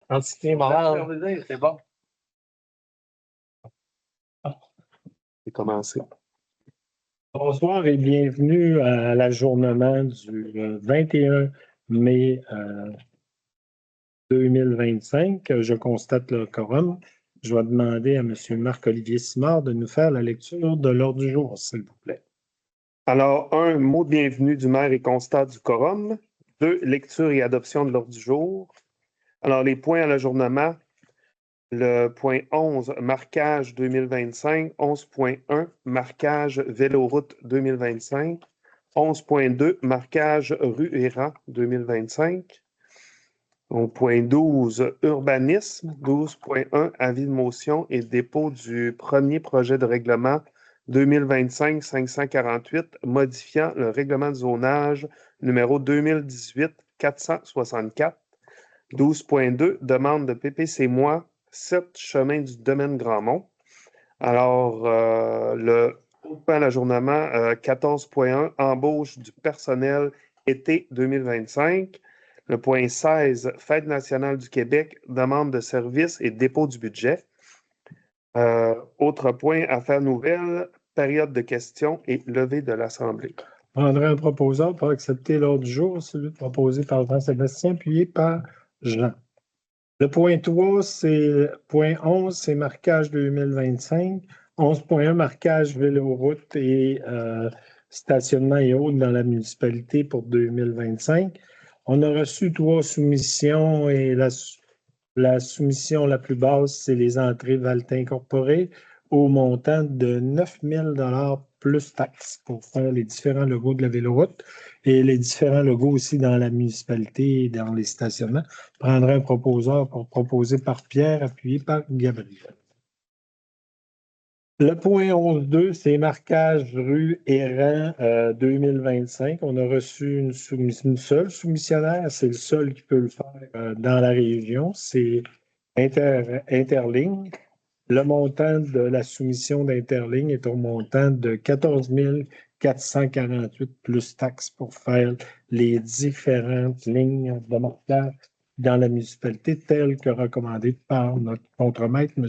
Entité morale. C'est bon. C'est commencé. Bonsoir et bienvenue à l'ajournement du 21 mai 2025. Je constate le quorum. Je vais demander à M. Marc-Olivier Simard de nous faire la lecture de l'ordre du jour, s'il vous plaît. Alors, 1, mot de bienvenue du maire et constat du quorum. 2, lecture et adoption de l'ordre du jour. Alors, les points à l'ajournement. Le point 11, marquage 2025. 11.1, marquage véloroute 2025. 11.2, marquage rue Héran 2025. Au point 12, urbanisme. 12.1, avis de motion et dépôt du premier projet de règlement 2025-548, modifiant le règlement de zonage numéro 2018-464. 12.2, demande de PPC-moi, 7 chemin du domaine Grandmont. Alors, le point à l'ajournement 14.1, embauche du personnel été 2025. Le point 16, Fête nationale du Québec, demande de service et dépôt du budget. Autre point, affaires nouvelles, période de questions et levée de l'Assemblée. Je prendrai un proposeur pour accepter l'ordre du jour, celui proposé par Jean-Sébastien, puis par Jean. Le point 3, c'est point 11, c'est marquage 2025. 11.1, marquage véloroute et stationnement et autres dans la municipalité pour 2025. On a reçu 3 soumissions et la soumission la plus basse, c'est les entrées Valtin Incorporé au montant de 9 000 $ plus taxes pour faire les différents logos de la véloroute et les différents logos aussi dans la municipalité et dans les stationnements. Je prendrai un proposeur pour proposer par Pierre, appuyé par Gabriel. Le point 11.2, c'est marquage rue Héran 2025. On a reçu une seule soumissionnaire, c'est le seul qui peut le faire dans la région, c'est Interligne. Le montant de la soumission d'Interligne est au montant de 14 448 plus taxes pour faire les différentes lignes de marquage dans la municipalité telles que recommandées par notre contremaître, M.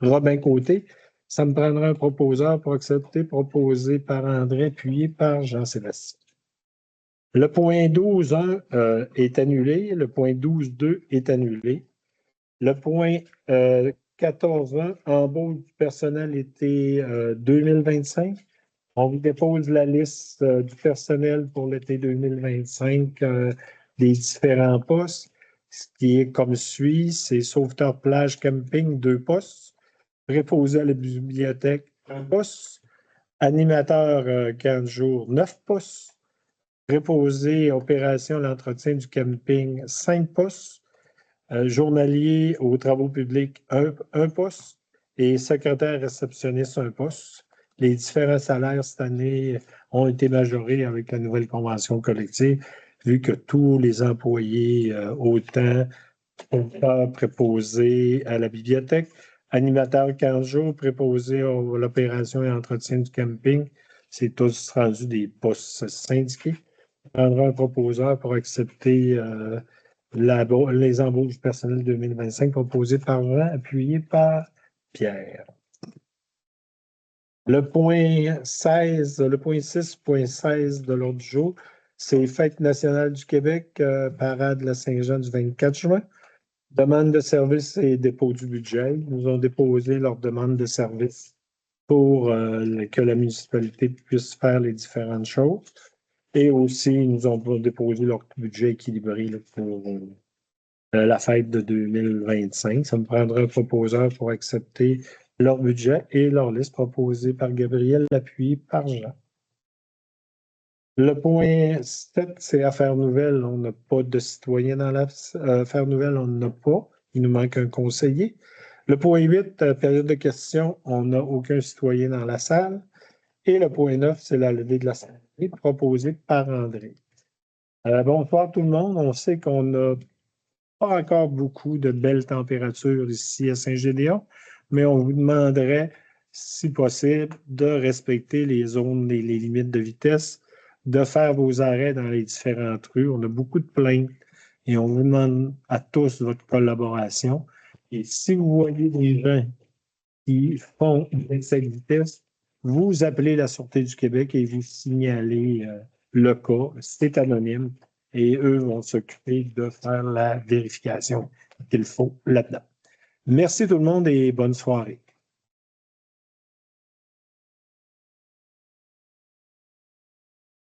Robin Côté. Ça me prendra un proposeur pour accepter, proposé par André, appuyé par Jean-Sébastien. Le point 12.1 est annulé. Le point 12.2 est annulé. Le point 14.1, embauche du personnel été 2025. On vous dépose la liste du personnel pour l'été 2025 des différents postes. Ce qui est comme suit, c'est sauveteur plage camping, 2 postes. Préposé à la bibliothèque, 1 poste. Animateur 15 jours, 9 postes. Préposé opération à l'entretien du camping, 5 postes. Journalier aux travaux publics, 1 poste. Et secrétaire réceptionniste, 1 poste. Les différents salaires cette année ont été majorés avec la nouvelle convention collective, vu que tous les employés, autant préposés à la bibliothèque, animateur 15 jours, préposé à l'opération et entretien du camping, c'est tous rendu des postes syndiqués. On prendra un proposeur pour accepter les embauches du personnel 2025 proposées par Jean, appuyé par Pierre. Le point 16, le point 6.16 de l'ordre du jour, c'est Fête nationale du Québec, parade la Saint-Jean du 24 juin. Demande de service et dépôt du budget. Ils nous ont déposé leur demande de service pour que la municipalité puisse faire les différentes choses. Et aussi, ils nous ont déposé leur budget équilibré là, pour la fête de 2025. Ça me prendra un proposeur pour accepter leur budget et leur liste proposée par Gabriel, appuyée par Jean. Le point 7, c'est Affaires nouvelles. On n'a pas de citoyen dans l'affaire nouvelle, on n'en a pas. Il nous manque un conseiller. Le point 8, période de questions, on n'a aucun citoyen dans la salle. Et le point 9, c'est la levée de l'Assemblée proposée par André. Bonsoir tout le monde. On sait qu'on n'a pas encore beaucoup de belles températures ici à Saint-Gédéon, mais on vous demanderait, si possible, de respecter les zones et les limites de vitesse, de faire vos arrêts dans les différentes rues. On a beaucoup de plaintes et on vous demande à tous votre collaboration. Et si vous voyez des gens qui font une excès de vitesse, vous appelez la Sûreté du Québec et vous signalez le cas. C'est anonyme et eux vont s'occuper de faire la vérification qu'il faut là-dedans. Merci tout le monde et bonne soirée.